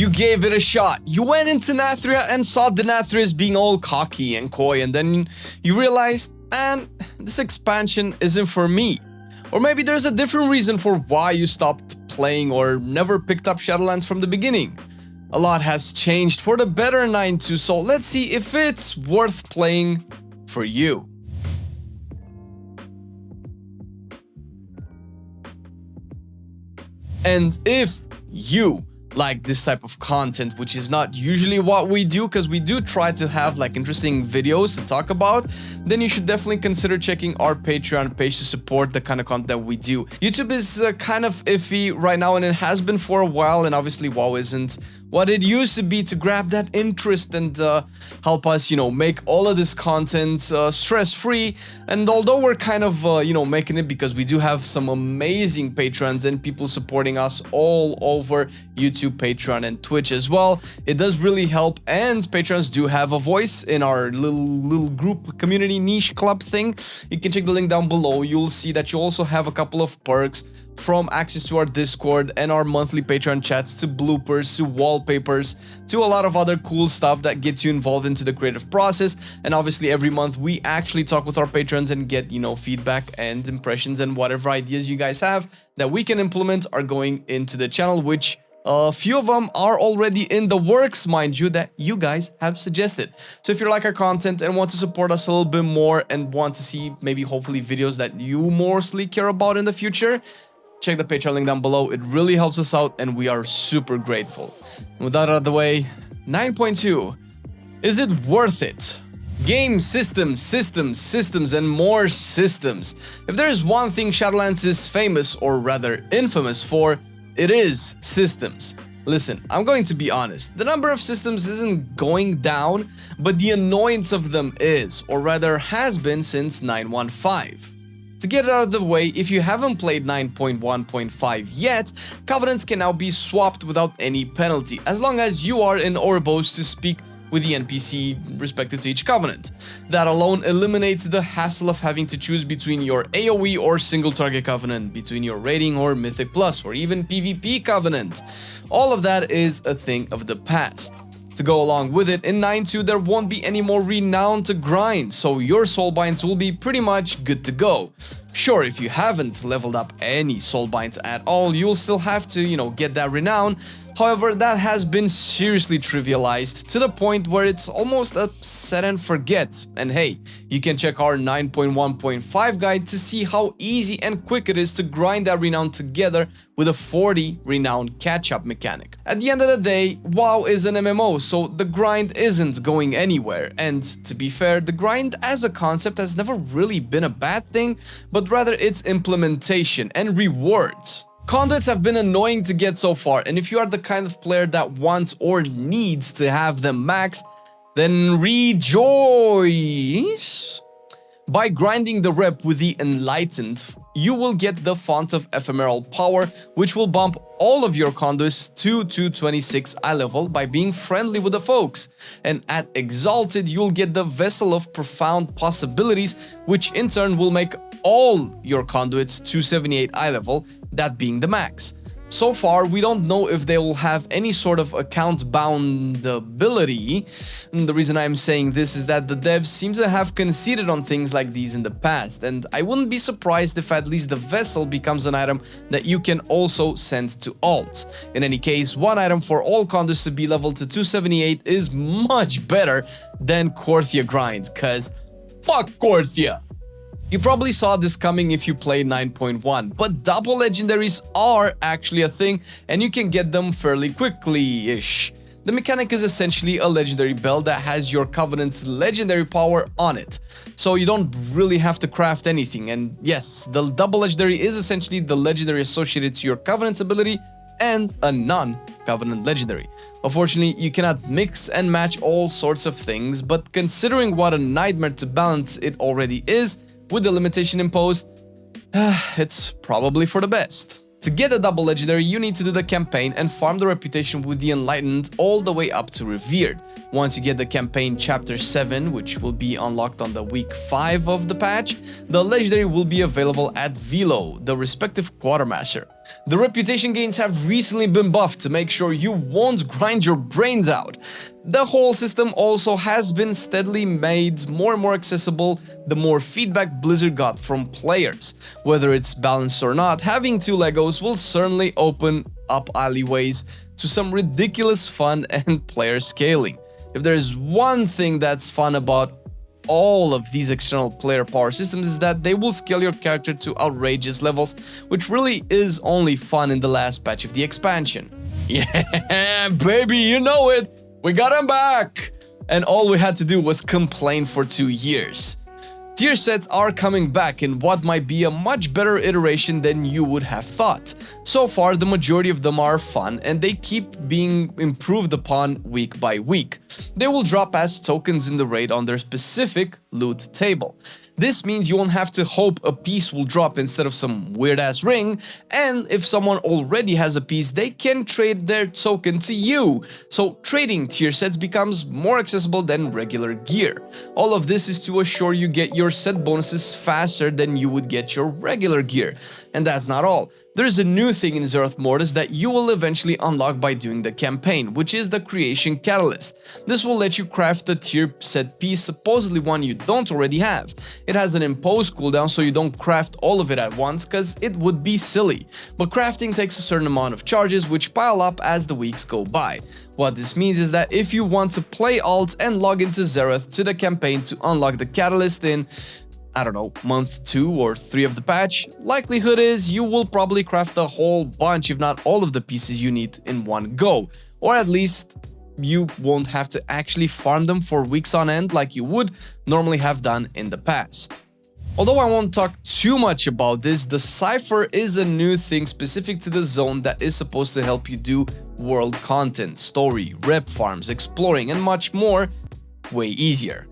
You gave it a shot. You went into Nathria and saw Denathrius being all cocky and coy, and then you realized, man, this expansion isn't for me. Or maybe there's a different reason for why you stopped playing or never picked up Shadowlands from the beginning. A lot has changed for the better in 9.2, so let's see if it's worth playing for you. And if you like this type of content, which is not usually what we do, because we do try to have like interesting videos to talk about, then you should definitely consider checking our Patreon page to support the kind of content we do. YouTube is kind of iffy right now, and it has been for a while, and obviously WoW isn't what it used to be to grab that interest and help us, you know, make all of this content stress-free. And although we're kind of, you know, making it because we do have some amazing patrons and people supporting us all over YouTube, Patreon, and Twitch as well, it does really help. And patrons do have a voice in our little group community niche club thing. You can check the link down below. You'll see that you also have a couple of perks, from access to our Discord and our monthly Patreon chats, to bloopers, to wallpapers, to a lot of other cool stuff that gets you involved into the creative process. And obviously every month we actually talk with our patrons and get, you know, feedback and impressions, and whatever ideas you guys have that we can implement are going into the channel, which a few of them are already in the works, mind you, that you guys have suggested. So if you like our content and want to support us a little bit more and want to see maybe hopefully videos that you mostly care about in the future, check the Patreon link down below. It really helps us out and we are super grateful. And with that out of the way, 9.2, is it worth it? Game systems, and more systems. If there is one thing Shadowlands is famous, or rather infamous for, it is systems. Listen, I'm going to be honest, the number of systems isn't going down, but the annoyance of them is, or rather has been since 9.15. To get it out of the way, if you haven't played 9.1.5 yet, covenants can now be swapped without any penalty, as long as you are in Orbos to speak with the NPC respective to each covenant. That alone eliminates the hassle of having to choose between your AoE or single target covenant, between your rating or mythic plus, or even PvP covenant. All of that is a thing of the past. To go along with it, in 9.2 there won't be any more renown to grind, so your soulbinds will be pretty much good to go. Sure, if you haven't leveled up any soulbinds at all, you'll still have to, you know, get that renown. However, that has been seriously trivialized to the point where it's almost a set and forget. And hey, you can check our 9.1.5 guide to see how easy and quick it is to grind that renown together with a 40 renown catch-up mechanic. At the end of the day, WoW is an MMO, so the grind isn't going anywhere. And to be fair, the grind as a concept has never really been a bad thing, but rather its implementation and rewards. Conduits have been annoying to get so far, and if you are the kind of player that wants or needs to have them maxed, then rejoice! By grinding the rep with the Enlightened, you will get the Font of Ephemeral Power, which will bump all of your conduits to 226 eye level by being friendly with the folks. And at Exalted, you'll get the Vessel of Profound Possibilities, which in turn will make all your conduits 278 eye level, that being the max. So far, we don't know if they will have any sort of account bound ability. And the reason I'm saying this is that the devs seem to have conceded on things like these in the past, and I wouldn't be surprised if at least the vessel becomes an item that you can also send to alts. In any case, one item for all conduits to be leveled to 278 is much better than Korthia grind, cause fuck Korthia! You probably saw this coming if you played 9.1, but double legendaries are actually a thing and you can get them fairly quickly-ish. The mechanic is essentially a legendary bell that has your Covenant's legendary power on it, so you don't really have to craft anything. And yes, the double legendary is essentially the legendary associated to your Covenant's ability and a non-Covenant legendary. Unfortunately, you cannot mix and match all sorts of things, but considering what a nightmare to balance it already is, with the limitation imposed, it's probably for the best. To get a double legendary, you need to do the campaign and farm the reputation with the Enlightened all the way up to Revered. Once you get the campaign chapter 7, which will be unlocked on the week 5 of the patch, the legendary will be available at Velo, the respective quartermaster. The reputation gains have recently been buffed to make sure you won't grind your brains out. The whole system also has been steadily made more and more accessible the more feedback Blizzard got from players. Whether it's balanced or not, having 2 Legos will certainly open up alleyways to some ridiculous fun and player scaling. If there's one thing that's fun about all of these external player power systems is that they will scale your character to outrageous levels, which really is only fun in the last patch of the expansion. Yeah, baby, you know it! We got him back! And all we had to do was complain for 2 years. Tier sets are coming back in what might be a much better iteration than you would have thought. So far, the majority of them are fun and they keep being improved upon week by week. They will drop as tokens in the raid on their specific loot table. This means you won't have to hope a piece will drop instead of some weird-ass ring, and if someone already has a piece, they can trade their token to you. So trading tier sets becomes more accessible than regular gear. All of this is to assure you get your set bonuses faster than you would get your regular gear. And that's not all. There's a new thing in Zeroth Mortis that you will eventually unlock by doing the campaign, which is the Creation Catalyst. This will let you craft a tier set piece, supposedly one you don't already have. It has an imposed cooldown, so you don't craft all of it at once, cause it would be silly. But crafting takes a certain amount of charges, which pile up as the weeks go by. What this means is that if you want to play alt and log into Zeroth to the campaign to unlock the Catalyst in, I don't know, month 2 or 3 of the patch, likelihood is you will probably craft a whole bunch, if not all of the pieces you need in one go. Or at least you won't have to actually farm them for weeks on end like you would normally have done in the past. Although I won't talk too much about this, the Cypher is a new thing specific to the zone that is supposed to help you do world content, story, rep farms, exploring, and much more way easier.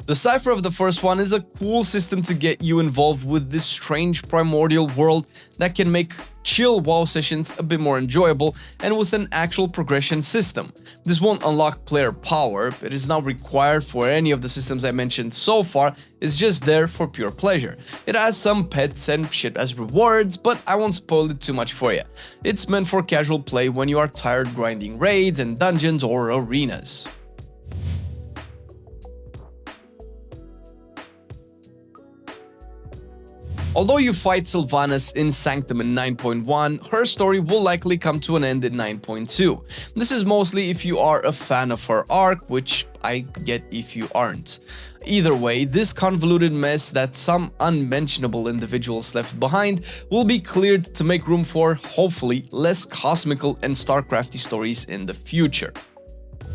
The Cypher of the first one is a cool system to get you involved with this strange primordial world that can make chill WoW sessions a bit more enjoyable and with an actual progression system. This won't unlock player power, it is not required for any of the systems I mentioned so far, it's just there for pure pleasure. It has some pets and shit as rewards, but I won't spoil it too much for you. It's meant for casual play when you are tired grinding raids and dungeons or arenas. Although you fight Sylvanas in Sanctum in 9.1, her story will likely come to an end in 9.2. This is mostly if you are a fan of her arc, which I get if you aren't. Either way, this convoluted mess that some unmentionable individuals left behind will be cleared to make room for, hopefully, less cosmical and StarCrafty stories in the future.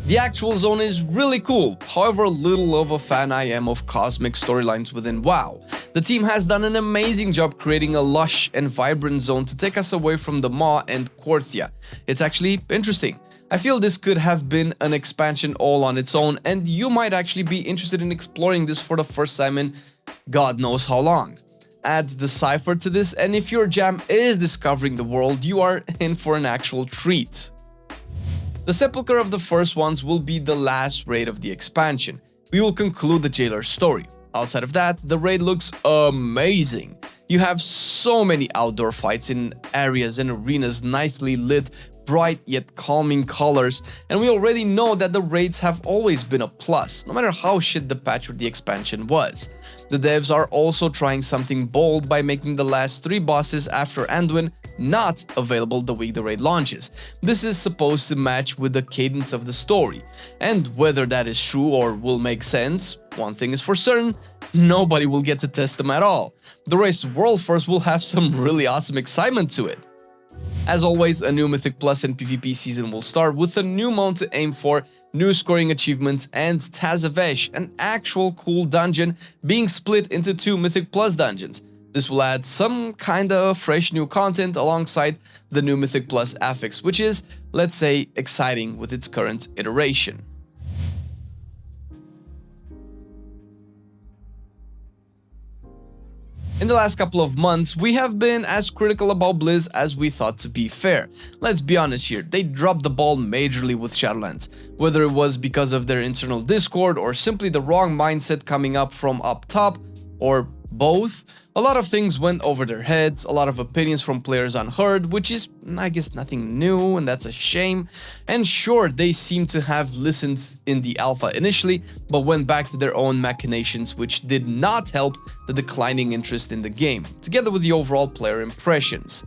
The actual zone is really cool, however little of a fan I am of cosmic storylines within WoW. The team has done an amazing job creating a lush and vibrant zone to take us away from the Maw and Korthia. It's actually interesting. I feel this could have been an expansion all on its own, and you might actually be interested in exploring this for the first time in God knows how long. Add the Cypher to this, and if your jam is discovering the world, you are in for an actual treat. The Sepulchre of the first ones will be the last raid of the expansion. We will conclude the Jailer's story. Outside of that, the raid looks amazing. You have so many outdoor fights in areas and arenas nicely lit, bright yet calming colors, and we already know that the raids have always been a plus, no matter how shit the patch or the expansion was. The devs are also trying something bold by making the last 3 bosses after Anduin not available the week the raid launches. This is supposed to match with the cadence of the story, and whether that is true or will make sense, one thing is for certain, nobody will get to test them at all. The race World First will have some really awesome excitement to it. As always, a new Mythic Plus and PvP season will start with a new mount to aim for, new scoring achievements, and Tazavesh, an actual cool dungeon being split into 2 Mythic Plus dungeons. This will add some kinda fresh new content alongside the new Mythic Plus affix, which is, let's say, exciting with its current iteration. In the last couple of months, we have been as critical about Blizz as we thought to be fair. Let's be honest here, they dropped the ball majorly with Shadowlands. Whether it was because of their internal Discord or simply the wrong mindset coming up from up top, or both. A lot of things went over their heads, a lot of opinions from players unheard, which is, I guess, nothing new, and that's a shame. And sure, they seem to have listened in the alpha initially, but went back to their own machinations, which did not help the declining interest in the game, together with the overall player impressions.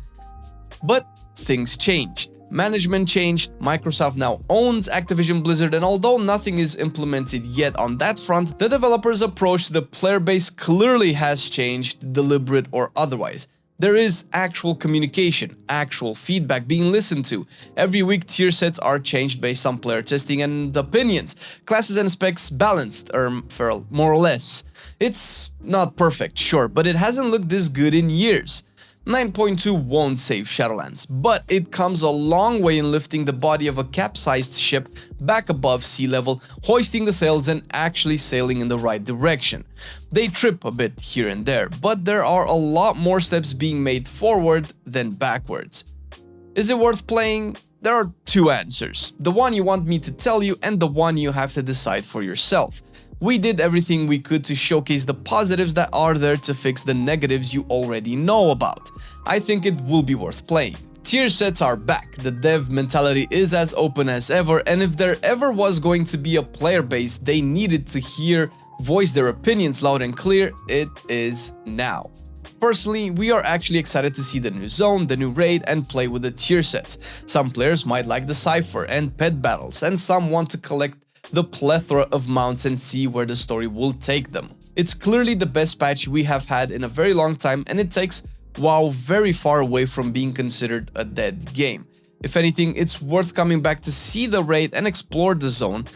But things changed. Management changed, Microsoft now owns Activision Blizzard, and although nothing is implemented yet on that front, the developers' approach to the player base clearly has changed, deliberate or otherwise. There is actual communication, actual feedback being listened to. Every week tier sets are changed based on player testing and opinions. Classes and specs balanced, more or less. It's not perfect, sure, but it hasn't looked this good in years. 9.2 won't save Shadowlands, but it comes a long way in lifting the body of a capsized ship back above sea level, hoisting the sails and actually sailing in the right direction. They trip a bit here and there, but there are a lot more steps being made forward than backwards. Is it worth playing? There are two answers, the one you want me to tell you and the one you have to decide for yourself. We did everything we could to showcase the positives that are there to fix the negatives you already know about. I think it will be worth playing. Tier sets are back, the dev mentality is as open as ever, and if there ever was going to be a player base they needed to voice their opinions loud and clear, it is now. Personally, we are actually excited to see the new zone, the new raid, and play with the tier sets. Some players might like the cipher and pet battles, and some want to collect the plethora of mounts and see where the story will take them. It's clearly the best patch we have had in a very long time, and it takes WoW very far away from being considered a dead game. If anything, it's worth coming back to see the raid and explore the zone,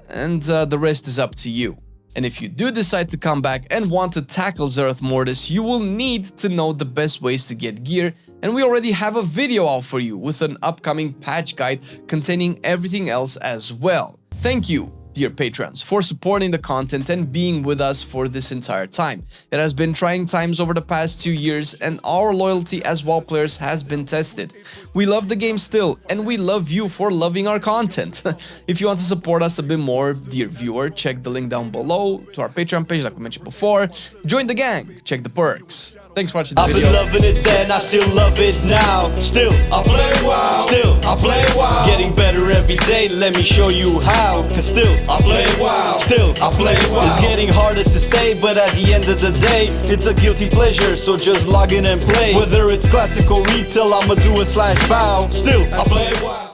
and the rest is up to you. And if you do decide to come back and want to tackle Zereth Mortis, you will need to know the best ways to get gear, and we already have a video out for you with an upcoming patch guide containing everything else as well. Thank you, dear patrons, for supporting the content and being with us for this entire time. It has been trying times over the past 2 years, and our loyalty as WoW players has been tested. We love the game still, and we love you for loving our content. If you want to support us a bit more, dear viewer, check the link down below to our Patreon page like we mentioned before. Join the gang, check the perks. Thanks for watching the video. I've been loving it then, I still love it now. Still, I play WoW. Still, I play WoW. Getting better every day, let me show you how. Cause still, I play WoW. Still, I play WoW. It's getting harder to stay, but at the end of the day, it's a guilty pleasure, so just log in and play. Whether it's classic or retail, I'ma do a /bow. Still, I play WoW.